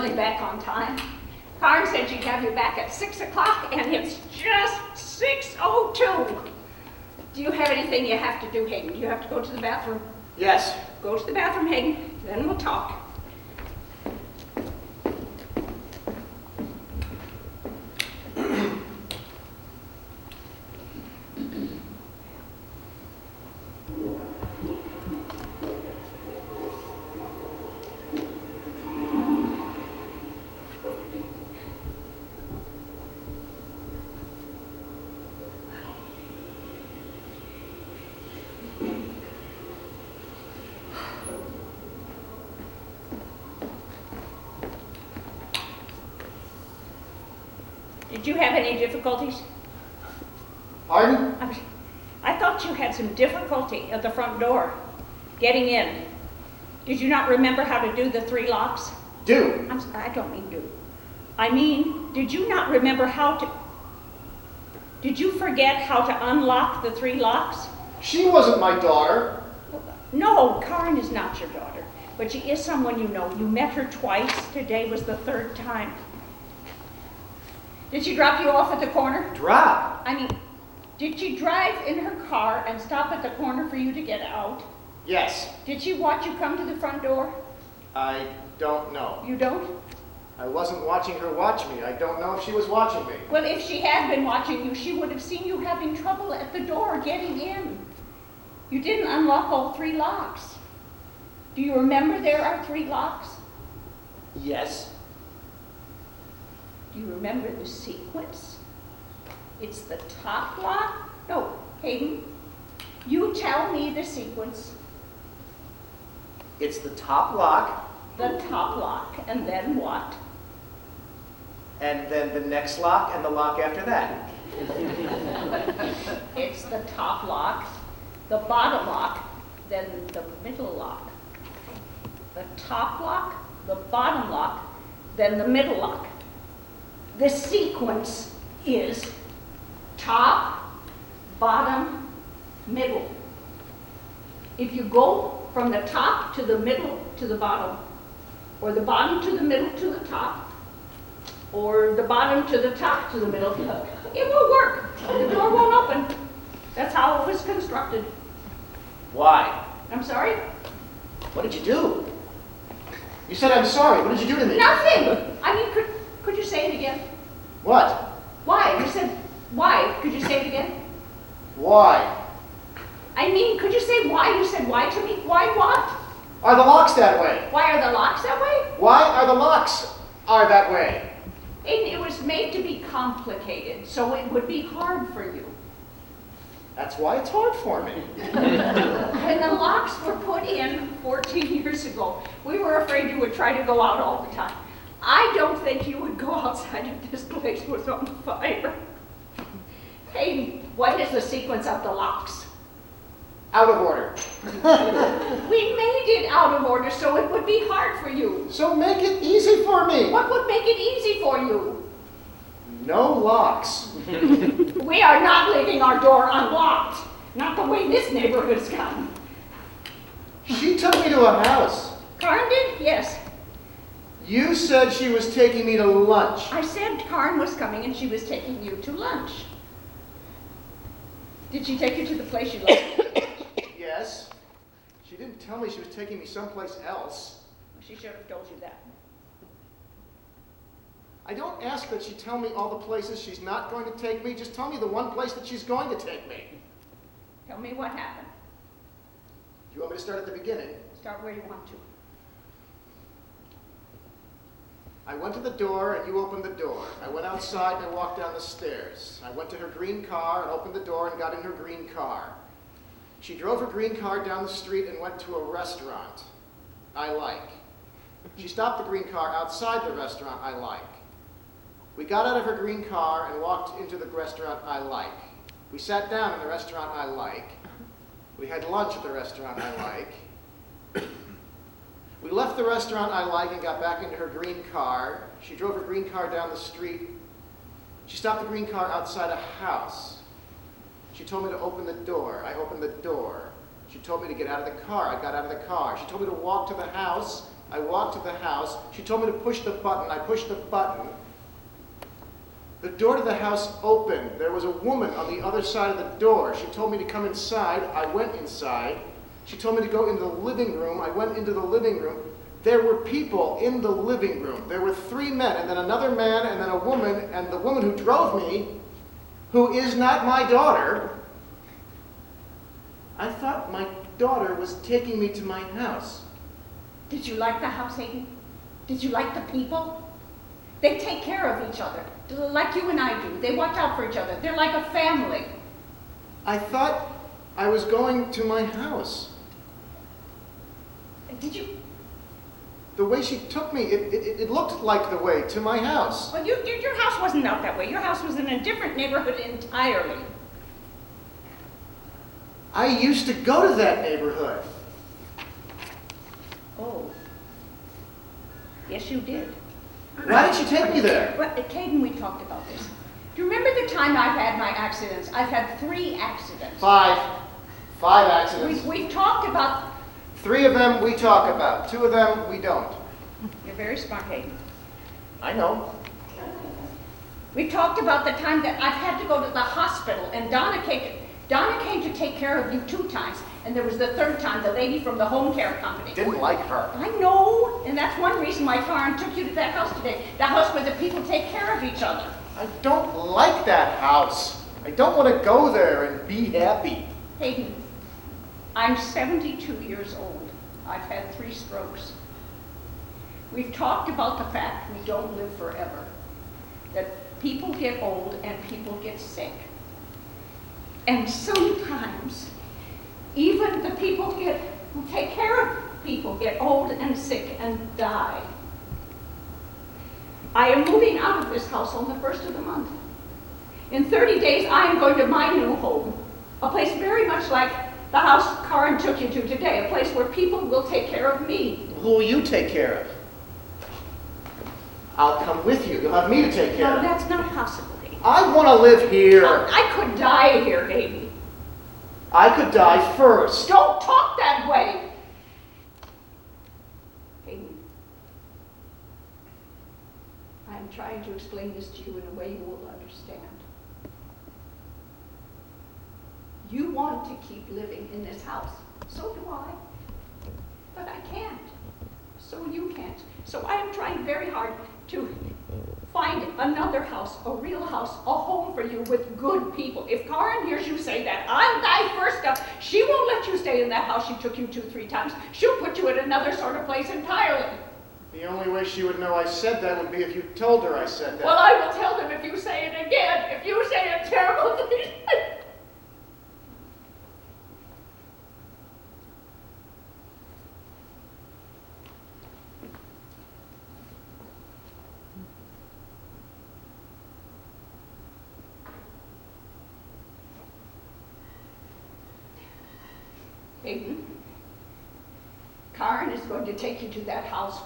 really back on time. Karen said she'd have you back at 6 o'clock, and it's just 6:02. Do you have anything you have to do, Hayden? Do you have to go to the bathroom? Yes. Go to the bathroom, Hayden, then we'll talk. Did you have any difficulties? Pardon? I thought you had some difficulty at the front door, getting in. Did you not remember how to do the 3 locks? Do? I don't mean do. I mean, did you not remember how to... Did you forget how to unlock the 3 locks? She wasn't my daughter. No, Karen is not your daughter, but she is someone you know. You met her twice. Today was the 3rd time. Did she drop you off at the corner? Drop? I mean, did she drive in her car and stop at the corner for you to get out? Yes. Did she watch you come to the front door? I don't know. You don't? I wasn't watching her watch me. I don't know if she was watching me. Well, if she had been watching you, she would have seen you having trouble at the door getting in. You didn't unlock all 3 locks. Do you remember there are 3 locks? Yes. Do you remember the sequence? It's the top lock? No, Hayden, you tell me the sequence. It's the top lock. The top lock, and then what? And then the next lock and the lock after that. It's the top lock, the bottom lock, then the middle lock. The top lock, the bottom lock, then the middle lock. The sequence is top, bottom, middle. If you go from the top to the middle to the bottom, or the bottom to the middle to the top, or the bottom to the top to the middle, it won't work. The door won't open. That's how it was constructed. Why? I'm sorry? What did you do? You said I'm sorry. What did you do to me? Nothing. I mean, could you say it again? What? Why? You said why. Could you say it again? Why? I mean, could you say why? You said why to me? Why what? Are the locks that way? Why are the locks that way? Why are the locks that way? It was made to be complicated, so it would be hard for you. That's why it's hard for me. When the locks were put in 14 years ago, we were afraid you would try to go out all the time. I don't think you would go outside if this place was on fire. Hey, what is the sequence of the locks? Out of order. We made it out of order so it would be hard for you. So make it easy for me. What would make it easy for you? No locks. We are not leaving our door unlocked. Not the way this neighborhood's gotten. She took me to a house. Karen did? Yes. You said she was taking me to lunch. I said Karen was coming and she was taking you to lunch. Did she take you to the place you loved? Yes. She didn't tell me she was taking me someplace else. She should have told you that. I don't ask that she tell me all the places she's not going to take me. Just tell me the one place that she's going to take me. Tell me what happened. Do you want me to start at the beginning? Start where you want to. I went to the door and you opened the door. I went outside and I walked down the stairs. I went to her green car and opened the door and got in her green car. She drove her green car down the street and went to a restaurant I like. She stopped the green car outside the restaurant I like. We got out of her green car and walked into the restaurant I like. We sat down in the restaurant I like. We had lunch at the restaurant I like. We left the restaurant I like and got back into her green car. She drove her green car down the street. She stopped the green car outside a house. She told me to open the door. I opened the door. She told me to get out of the car. I got out of the car. She told me to walk to the house. I walked to the house. She told me to push the button. I pushed the button. The door to the house opened. There was a woman on the other side of the door. She told me to come inside. I went inside. She told me to go into the living room. I went into the living room. There were people in the living room. There were 3 men, and then another man, and then a woman, and the woman who drove me, who is not my daughter. I thought my daughter was taking me to my house. Did you like the house, Hayden? Did you like the people? They take care of each other, like you and I do. They watch out for each other. They're like a family. I thought I was going to my house. Did you? The way she took me, it looked like the way to my house. Well, your house wasn't out that way. Your house was in a different neighborhood entirely. I used to go to that neighborhood. Oh. Yes, you did. Why did she take me there? Well, Caden, we talked about this. Do you remember the time I've had my accidents? I've had 3 accidents. 5 accidents. We've talked about... 3 of them we talk about. 2 of them we don't. You're very smart, Hayden. I know. We talked about the time that I've had to go to the hospital, and Donna came to take care of you 2 times, and there was the 3rd time, the lady from the home care company. Didn't like her. I know, and that's one reason why Karen took you to that house today. The house where the people take care of each other. I don't like that house. I don't want to go there and be happy. Hayden, I'm 72 years old. I've had 3 strokes. We've talked about the fact we don't live forever, that people get old and people get sick. And sometimes, even the people who take care of people get old and sick and die. I am moving out of this house on the 1st of the month. In 30 days, I am going to my new home, a place very much like the house Karen took you to today, a place where people will take care of me. Who will you take care of? I'll come with you. You'll have me to take care No, of. that's not possible, Hayden. I want to live here. I could die here, Hayden. I could die first. Don't talk that way. Hayden, I'm trying to explain this to you in a way you will understand. You want to keep living in this house. So do I. But I can't. So you can't. So I am trying very hard to find another house, a real house, a home for you with good people. If Karen hears you say that, I'll die first up. She won't let you stay in that house she took you to 3 times. She'll put you in another sort of place entirely. The only way she would know I said that would be if you told her I said that. Well, I will tell them if you say it again, if you say a terrible thing. Hayden, Karen is going to take you to that house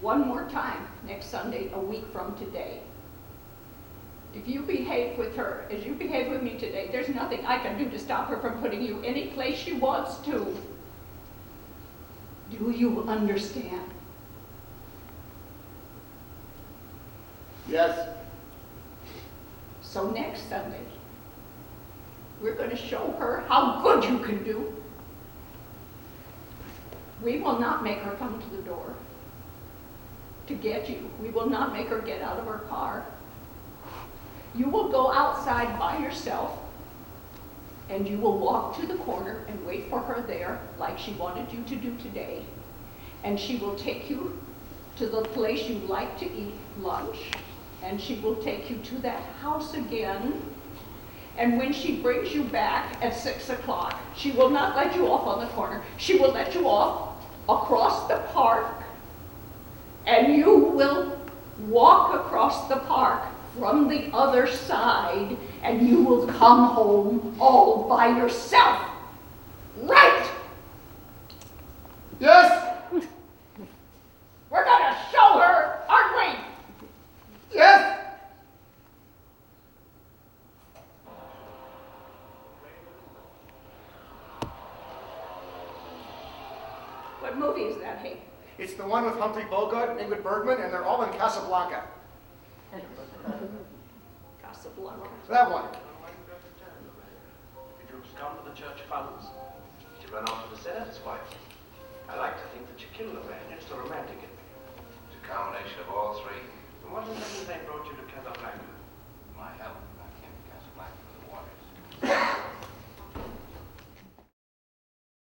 one more time next Sunday, a week from today. If you behave with her as you behave with me today, there's nothing I can do to stop her from putting you any place she wants to. Do you understand? Yes. So next Sunday, we're going to show her how good you can do. We will not make her come to the door to get you. We will not make her get out of her car. You will go outside by yourself, and you will walk to the corner and wait for her there like she wanted you to do today. And she will take you to the place you like to eat lunch, and she will take you to that house again. And when she brings you back at 6 o'clock, she will not let you off on the corner. She will let you off across the park, and you will walk across the park from the other side, and you will come home all by yourself. Right? Yes! We're gonna show her, aren't we? Yes! What movie is that, Hank? It's the one with Humphrey Bogart and Ingrid Bergman, and they're all in Casablanca. Casablanca. That one. Did you abscond with the church funds? Did you run off with the senator's wife? I like to think that you killed the man. It's the romantic in me. It's a combination of all three. And what is it they brought you to Casablanca?